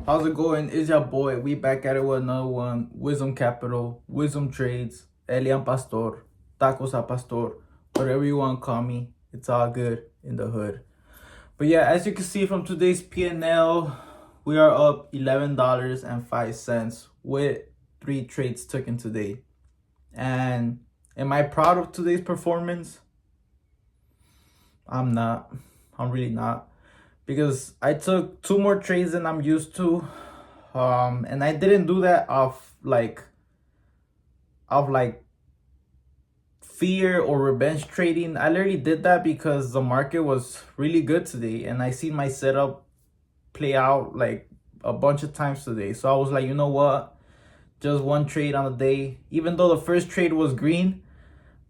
How's it going? It's your boy. We back at it with another one. Wisdom Capital, Wisdom Trades, Elian Pastor, Tacos a Pastor, whatever you want to call me. It's all good in the hood. But yeah, as you can see from today's P&L, we are up $11.05 with 3 trades taken today. And am I proud of today's performance? I'm not. I'm really not. Because I took 2 more trades than I'm used to. And I didn't do that of like fear or revenge trading. I literally did that because the market was really good today and I see my setup play out like a bunch of times today. So I was like, you know what? Just one trade on the day. Even though the first trade was green,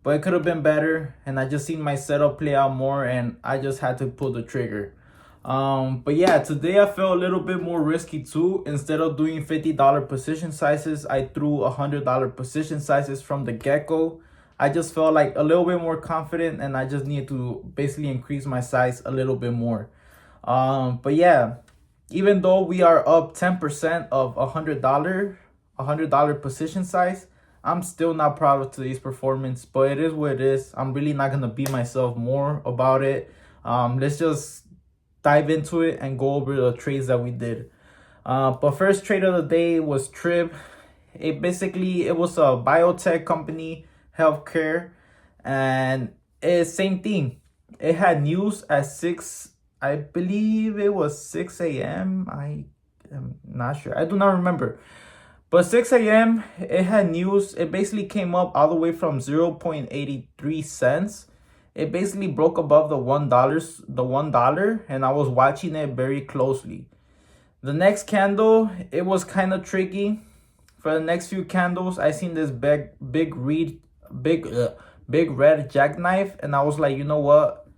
but it could have been better. And I just seen my setup play out more and I just had to pull the trigger. But yeah, today I felt a little bit more risky too. Instead of doing $50 position sizes, I threw $100 position sizes from the get-go. I just felt like a little bit more confident and I just needed to basically increase my size a little bit more. But yeah, even though we are up 10% of $100 position size, I'm still not proud of today's performance, but it is what it is. I'm really not gonna beat myself more about it. Let's just dive into it and go over the trades that we did. But first trade of the day was Trib. It was a biotech company, healthcare, and it's same thing. It had news at 6, I believe it was 6 a.m. I am not sure. I do not remember. But 6 a.m. it had news. It basically came up all the way from 0.83 cents. It basically broke above the $1, and I was watching it very closely. The next candle, it was kind of tricky. For the next few candles, I seen this big red jackknife, and I was like, you know what?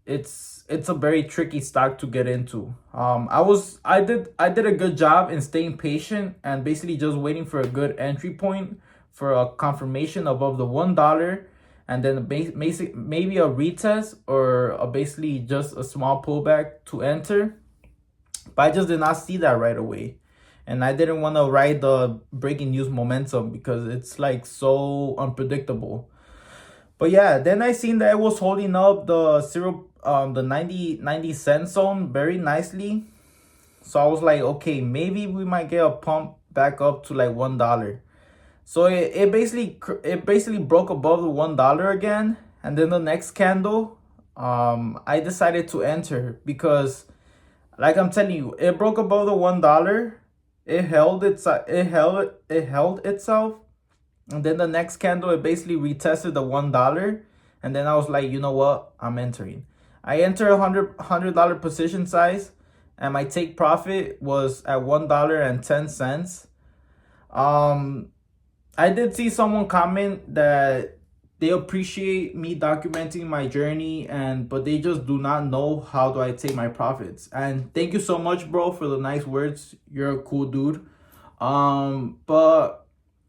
It's a very tricky stock to get into. I did a good job in staying patient and basically just waiting for a good entry point for a confirmation above the $1, and then maybe a retest or basically just a small pullback to enter. But I just did not see that right away. And I didn't want to ride the breaking news momentum because it's like so unpredictable. But yeah, then I seen that it was holding up the 90 cent zone very nicely. So I was like, okay, maybe we might get a pump back up to like $1. So it basically broke above the $1 again, and then the next candle, I decided to enter because, like I'm telling you, it broke above the $1. It held itself, and then the next candle it basically retested the $1, and then I was like, you know what, I'm entering. I entered $100 position size, and my take profit was at $1.10. I did see someone comment that they appreciate me documenting my journey but they just do not know how do I take my profits. And thank you so much, bro, for the nice words. You're a cool dude. But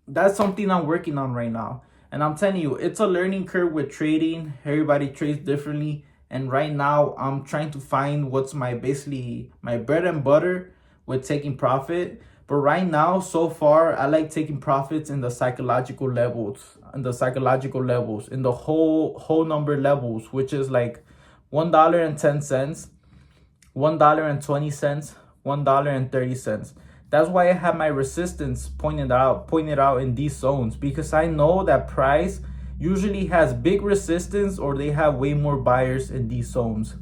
that's something I'm working on right now. And I'm telling you, it's a learning curve with trading. Everybody trades differently. And right now I'm trying to find what's my bread and butter with taking profit. But right now, so far, I like taking profits in the psychological levels, in the whole number levels, which is like $1.10, $1.20, $1.30. That's why I have my resistance pointed out in these zones, because I know that price usually has big resistance or they have way more buyers in these zones.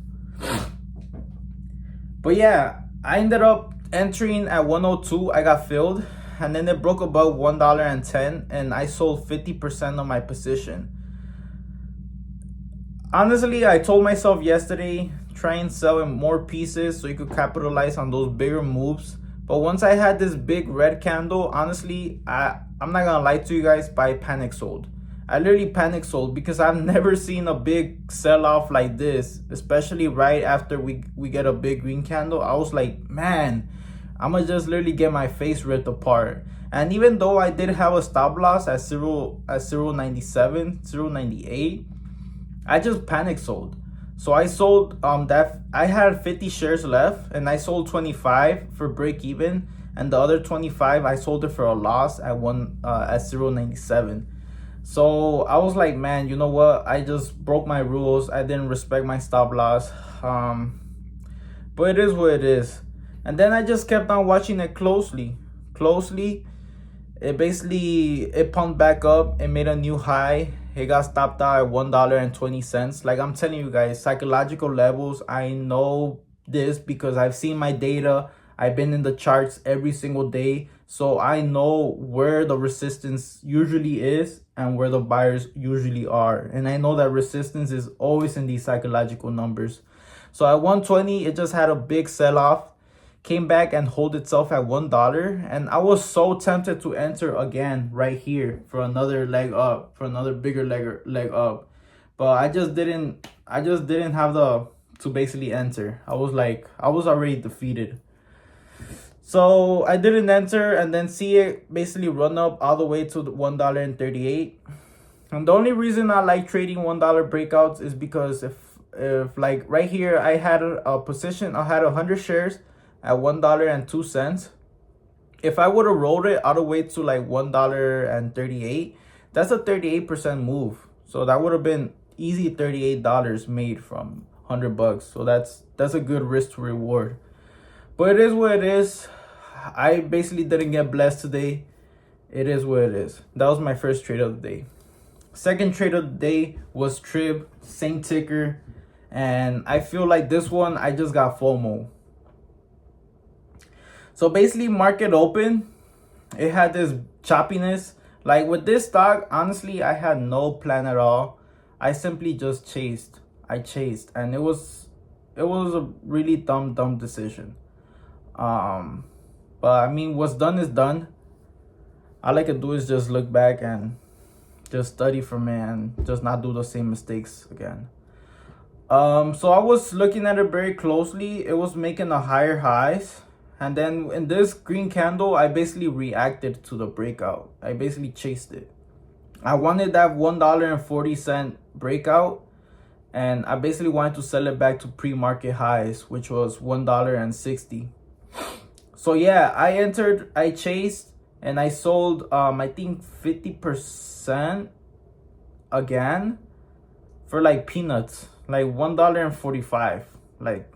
But yeah, I ended up entering at 102. I got filled, and then it broke above $1.10, and I sold 50% of my position. Honestly, I told myself yesterday, try and sell in more pieces so you could capitalize on those bigger moves. But once I had this big red candle, honestly, I'm not gonna lie to you guys, but I panic sold. I literally panic sold because I've never seen a big sell-off like this, especially right after we get a big green candle. I was like, man, I'm gonna just literally get my face ripped apart. And even though I did have a stop loss at 0.97, 0.98, I just panic sold. So I sold that I had 50 shares left, and I sold 25 for break even, and the other 25 I sold it for a loss at 0.97. So I was like, man, you know what? I just broke my rules. I didn't respect my stop loss. But it is what it is. And then I just kept on watching it closely. It pumped back up. It made a new high. It got stopped out at $1.20. Like I'm telling you guys, psychological levels. I know this because I've seen my data. I've been in the charts every single day. So I know where the resistance usually is and where the buyers usually are. And I know that resistance is always in these psychological numbers. So at 120, it just had a big sell-off, came back and hold itself at $1. And I was so tempted to enter again right here for another leg up, for another bigger leg up. But I just didn't have the to basically enter. I was already defeated. So I didn't enter, and then see it basically run up all the way to $1.38. And the only reason I like trading $1 breakouts is because if like right here, I had a position, I had 100 shares at $1.02. If I would have rolled it all the way to like $1.38, that's a 38% move. So that would have been easy $38 made from $100. So that's a good risk to reward. But it is what it is. I basically didn't get blessed today. It is what it is. That was my first trade of the day. Second trade of the day was Trib, same ticker. And I feel like this one, I just got FOMO. So basically, market open, it had this choppiness. Like with this stock, honestly, I had no plan at all. I simply just chased. I chased, and it was a really dumb decision. But I mean, what's done is done. All I can do is just look back and just study from it and just not do the same mistakes again. So I was looking at it very closely. It was making a higher highs. And then in this green candle, I basically reacted to the breakout. I basically chased it. I wanted that $1.40 breakout. And I basically wanted to sell it back to pre-market highs, which was $1.60. So yeah, I entered, I chased, and I sold, I think 50% again for like peanuts, like $1.45. Like,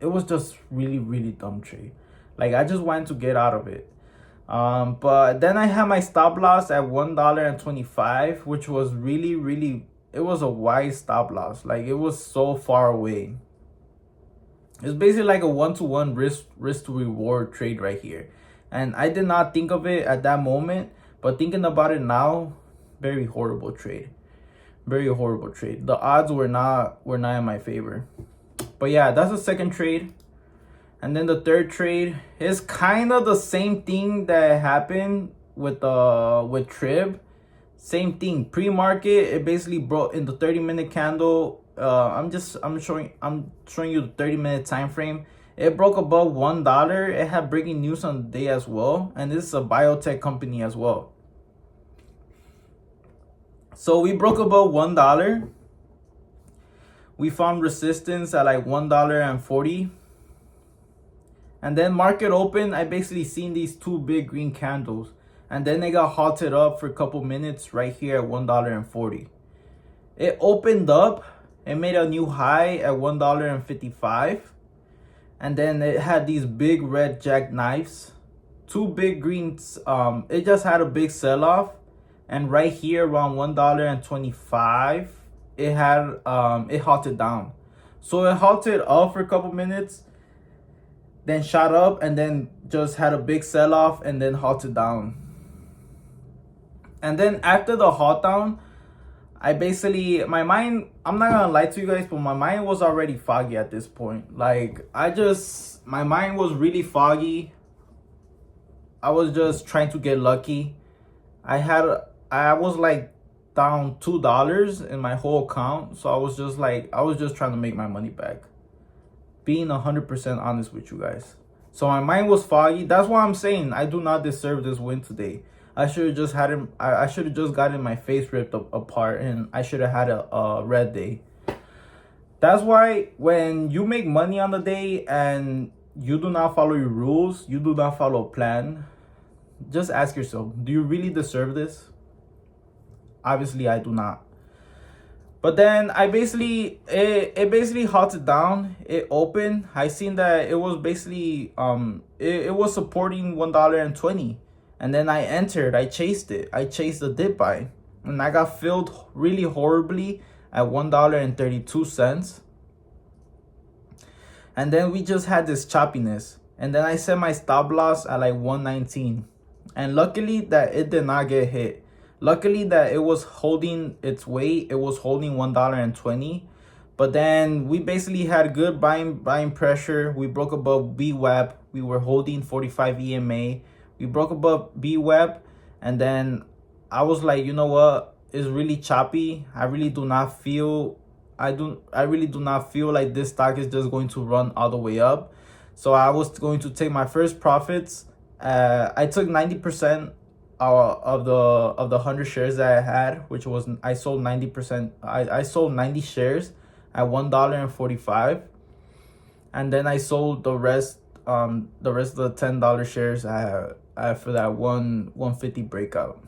it was just really dumb trade. Like, I just wanted to get out of it. But then I had my stop loss at $1.25, which was really, it was a wide stop loss. Like, it was so far away. It's basically like a 1-to-1 risk to reward trade right here. And I did not think of it at that moment, but thinking about it now, very horrible trade. Very horrible trade. The odds were not in my favor. But yeah, that's the second trade. And then the third trade is kind of the same thing that happened with Trib. Same thing. Pre-market, it basically broke in the 30-minute candle. I'm showing you the 30-minute time frame. It broke above $1. It had breaking news on the day as well, and this is a biotech company as well. So we broke above $1. We found resistance at like $1.40. And then market open, I basically seen these two big green candles. And then they got halted up for a couple minutes right here at $1.40. It opened up. It made a new high at $1.55. And then it had these big red jackknives. Two big greens. It just had a big sell-off. And right here around $1.25, it had it halted down. So it halted up for a couple minutes, then shot up, and then just had a big sell-off and then halted down. And then after the halt down, my mind, I'm not gonna lie to you guys, but my mind was already foggy at this point. Like, my mind was really foggy. I was just trying to get lucky. I was like down $2 in my whole account. So I was just trying to make my money back. Being 100% honest with you guys. So my mind was foggy. That's why I'm saying I do not deserve this win today. I should have just had him. I should have just gotten my face ripped apart, and I should have had a red day. That's why when you make money on the day and you do not follow your rules, you do not follow a plan, just ask yourself, do you really deserve this? Obviously, I do not. But then it basically halted down. It opened. I seen that it was basically it was supporting $1.20. And then I entered. I chased it. I chased the dip buy. And I got filled really horribly at $1.32. And then we just had this choppiness. And then I set my stop loss at like 119. And luckily that it did not get hit. Luckily that it was holding its weight. It was holding $1.20. But then we basically had good buying pressure. We broke above BWAP. We were holding 45 EMA. We broke above BWAP. And then I was like, you know what? It's really choppy. I really do not feel like this stock is just going to run all the way up. So I was going to take my first profits. I took 90% of the 100 shares that I had, which was I sold 90%. I sold 90 shares at $1.45, and then I sold the rest of the $10 shares for that 150 breakout.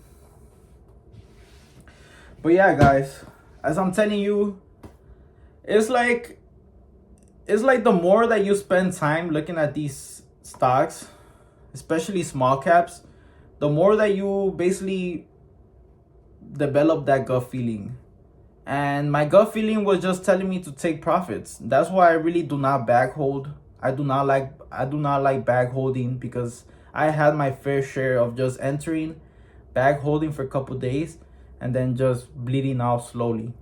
But yeah, guys, as I'm telling you, it's like the more that you spend time looking at these stocks, especially small caps, the more that you basically develop that gut feeling. And my gut feeling was just telling me to take profits. That's why I really do not bag hold. I do not like bag holding, because I had my fair share of just entering, bag holding for a couple days, and then just bleeding out slowly.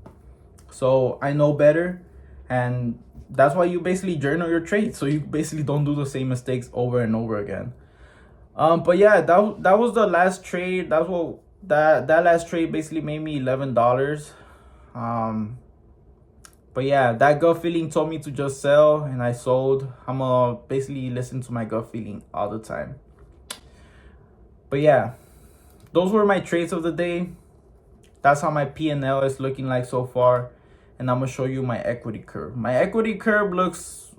So I know better, and that's why you basically journal your trades, so you basically don't do the same mistakes over and over again. But yeah, that was the last trade. That's what that last trade basically made me $11. But yeah, that gut feeling told me to just sell, and I sold. I'm gonna basically listen to my gut feeling all the time. But yeah, those were my trades of the day. That's how my P&L is looking like so far. And I'm gonna show you my equity curve. My equity curve looks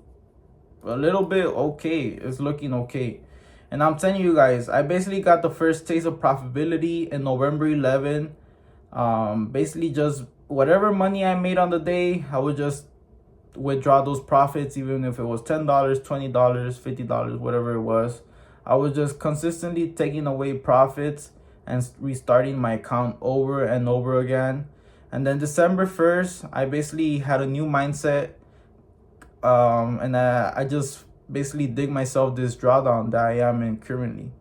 a little bit okay. It's looking okay. And I'm telling you guys, I basically got the first taste of profitability in November 11. Basically just whatever money I made on the day, I would just withdraw those profits, even if it was $10, $20, $50, whatever it was. I was just consistently taking away profits and restarting my account over and over again. And then December 1st, I basically had a new mindset. And I just basically dig myself this drawdown that I am in currently.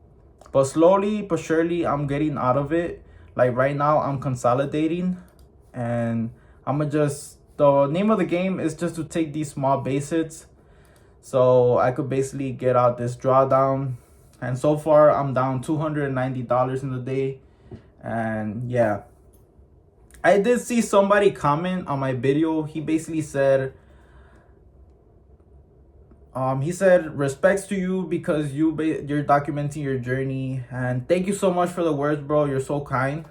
But slowly but surely, I'm getting out of it. Like right now, I'm consolidating. And the name of the game is just to take these small base hits, so I could basically get out this drawdown. And so far, I'm down $290 in the day. And yeah, I did see somebody comment on my video. He basically said, respects to you because you're documenting your journey. And thank you so much for the words, bro. You're so kind.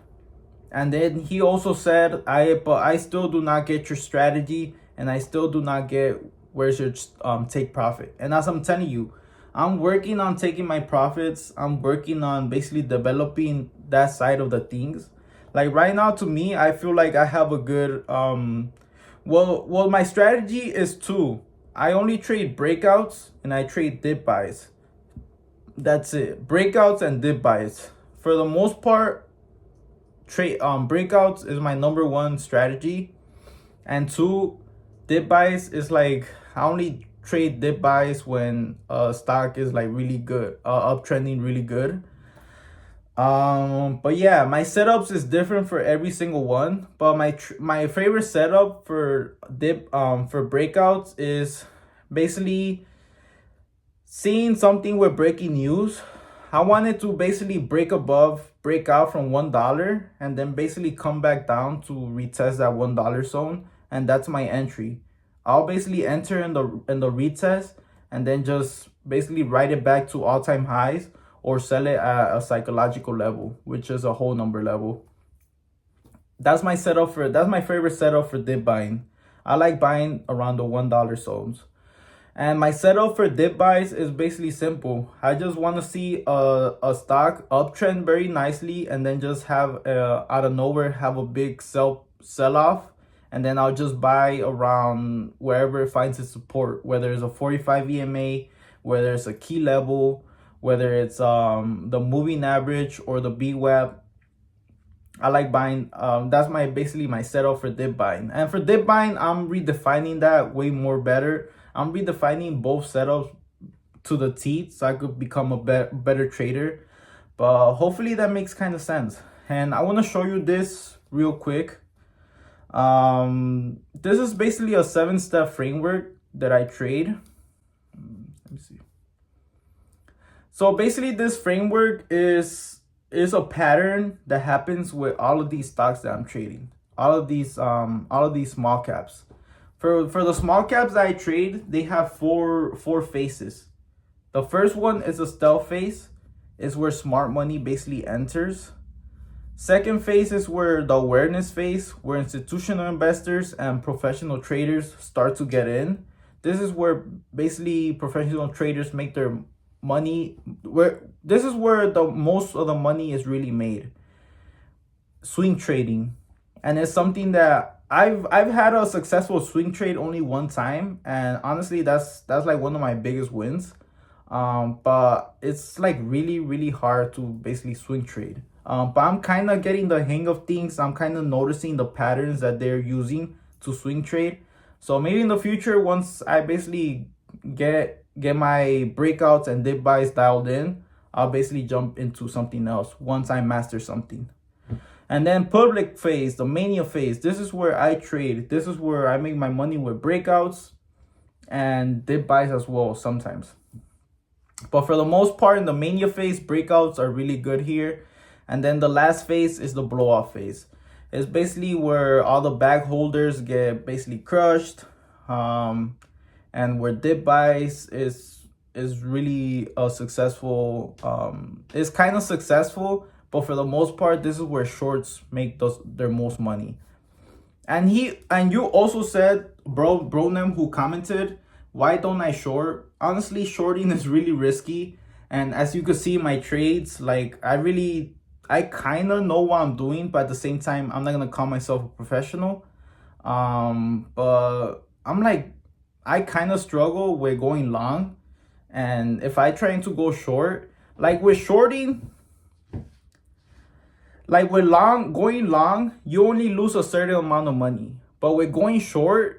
And then he also said, but I still do not get your strategy, and I still do not get where's your take profit. And as I'm telling you, I'm working on taking my profits. I'm working on basically developing that side of the things. Like right now, to me, I feel like I have a good well, my strategy is two. I only trade breakouts and I trade dip buys. That's it. Breakouts and dip buys. For the most part, trade breakouts is my number one strategy, and two, dip buys is like I only trade dip buys when stock is like really good, uptrending really good. But yeah, my setups is different for every single one. But my favorite setup for for breakouts is basically seeing something with breaking news. I wanted to basically break out from $1, and then basically come back down to retest that $1 zone, and that's my entry. I'll basically enter in the retest, and then just basically write it back to all-time highs, or sell it at a psychological level, which is a whole number level. That's my favorite setup for dip buying. I like buying around the $1 zones. And my setup for dip buys is basically simple. I just want to see a stock uptrend very nicely, and then just have out of nowhere have a big sell off, and then I'll just buy around wherever it finds its support, whether it's a 45 EMA, whether it's a key level, whether it's the moving average or the BWAP. I like buying. That's my basically my setup for dip buying. And for dip buying, I'm redefining that way more better. I'm redefining both setups to the teeth so I could become a better trader. But hopefully that makes kind of sense. And I want to show you this real quick. This is basically a 7-step framework that I trade. Let me see. So basically, this framework is a pattern that happens with all of these stocks that I'm trading. All of these small caps. For the small caps that I trade, they have four phases. The first one is a stealth phase. Is where smart money basically enters. Second phase is where the awareness phase, where institutional investors and professional traders start to get in. This is where basically professional traders make their money. This is where the most of the money is really made. Swing trading, and it's something that I've had a successful swing trade only one time, and honestly, that's like one of my biggest wins. But it's like really hard to basically swing trade. But I'm kind of getting the hang of things. I'm kind of noticing the patterns that they're using to swing trade. So maybe in the future, once I basically get my breakouts and dip buys dialed in, I'll basically jump into something else once I master something. And then public phase, the mania phase, this is where I trade. This is where I make my money with breakouts and dip buys as well sometimes. But for the most part, in the mania phase, breakouts are really good here. And then the last phase is the blowout phase. It's basically where all the bag holders get basically crushed. And where dip buys is really a successful, it's kind of successful, but for the most part, this is where shorts make their most money. And you also said, Bronem, who commented, why don't I short? Honestly, shorting is really risky. And as you can see in my trades, like I kind of know what I'm doing, but at the same time, I'm not going to call myself a professional. But I'm like, I kind of struggle with going long. And if I try to go short, like with shorting, like with going long, you only lose a certain amount of money. But with going short,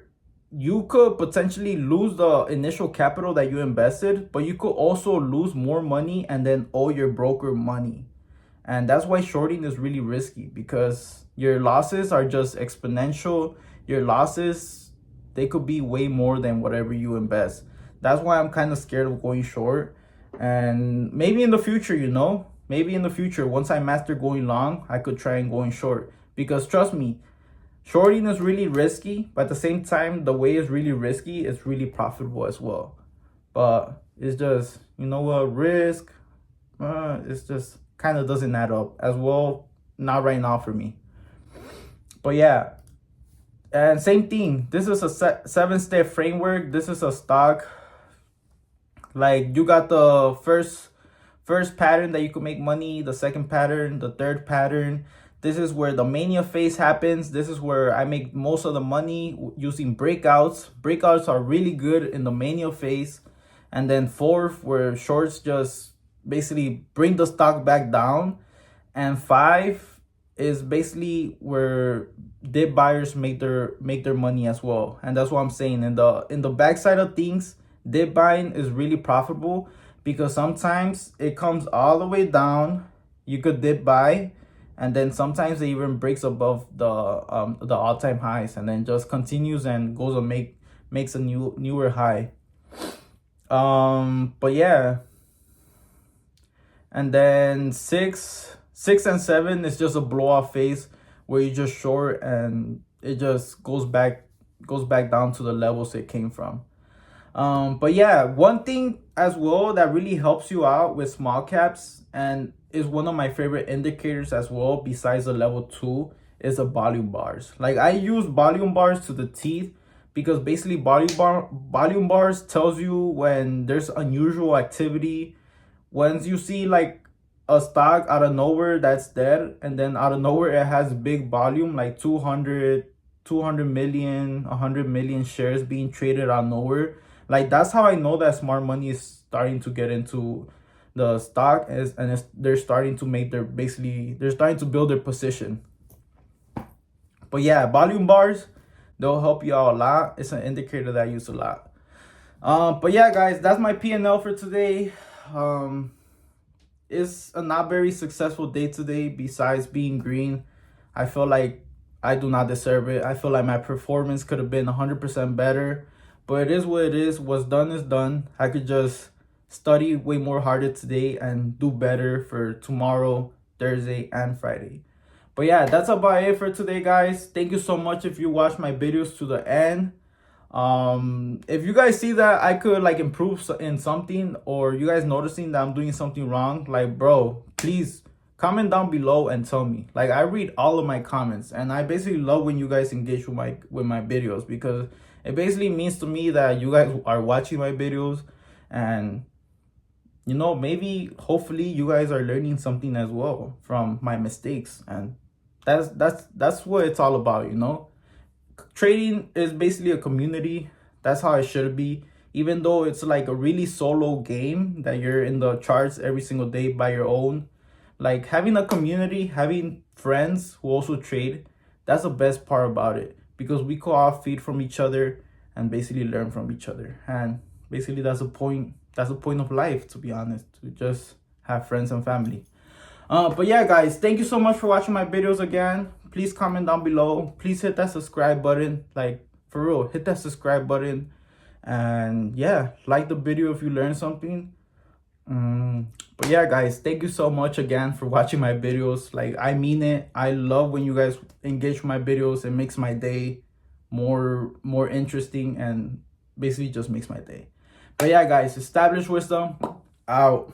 you could potentially lose the initial capital that you invested, but you could also lose more money and then owe your broker money. And that's why shorting is really risky, because your losses are just exponential. Your losses, they could be way more than whatever you invest. That's why I'm kind of scared of going short. And maybe in the future, maybe in the future, once I master going long, I could try and going short. Because trust me, shorting is really risky, but at the same time, the way it's really risky, it's really profitable as well. But it's just, risk, it's just kind of doesn't add up as well. Not right now for me. But yeah, and same thing. This is a 7-step framework. This is a stock. Like you got the first pattern that you could make money, the second pattern, the third pattern. This is where the mania phase happens. This is where I make most of the money using breakouts. Breakouts are really good in the mania phase. And then fourth, where shorts just basically bring the stock back down. And 5 is basically where dip buyers make their money as well. And that's what I'm saying. In the backside of things, dip buying is really profitable, because sometimes it comes all the way down. You could dip buy, and then sometimes it even breaks above the all-time highs, and then just continues and goes and makes a newer high. But yeah. And then 6 and 7 is just a blowout phase where you just short and it just goes back down to the levels it came from. But yeah, one thing as well that really helps you out with small caps and is one of my favorite indicators as well, besides the level 2, is the volume bars. Like I use volume bars to the teeth, because basically volume bars tells you when there's unusual activity. Once you see like a stock out of nowhere that's dead, and then out of nowhere it has big volume, like 200 million, 100 million shares being traded out of nowhere, like that's how I know that smart money is starting to get into the stock, they're starting to make their, basically they're starting to build their position. But yeah, volume bars, they'll help you out a lot. It's an indicator that I use a lot. But yeah, guys, that's my P&L for today. It's a not very successful day today. Besides being green, I feel like I do not deserve it. I feel like my performance could have been 100% better, but it is what it is. What's done is done. I could just study way more harder today and do better for tomorrow, Thursday, and Friday. But yeah, that's about it for today, guys. Thank you so much if you watch my videos to the end. If you guys see that I could like improve in something, or you guys noticing that I'm doing something wrong, like, bro, please comment down below and tell me. Like, I read all of my comments, and I basically love when you guys engage with my videos, because it basically means to me that you guys are watching my videos, and you know, maybe hopefully you guys are learning something as well from my mistakes. And that's what it's all about, you know. Trading is basically a community. That's how it should be. Even though it's like a really solo game that you're in the charts every single day by your own, like having a community, having friends who also trade, that's the best part about it, because we co all feed from each other and basically learn from each other. And basically that's the point of life, to be honest, to just have friends and family. But yeah, guys, thank you so much for watching my videos again. Please comment down below. Please hit that subscribe button. Like, for real, hit that subscribe button. And yeah, like the video if you learned something. But yeah, guys, thank you so much again for watching my videos. Like, I mean it. I love when you guys engage with my videos. It makes my day more interesting, and basically just makes my day. But yeah, guys, established wisdom out.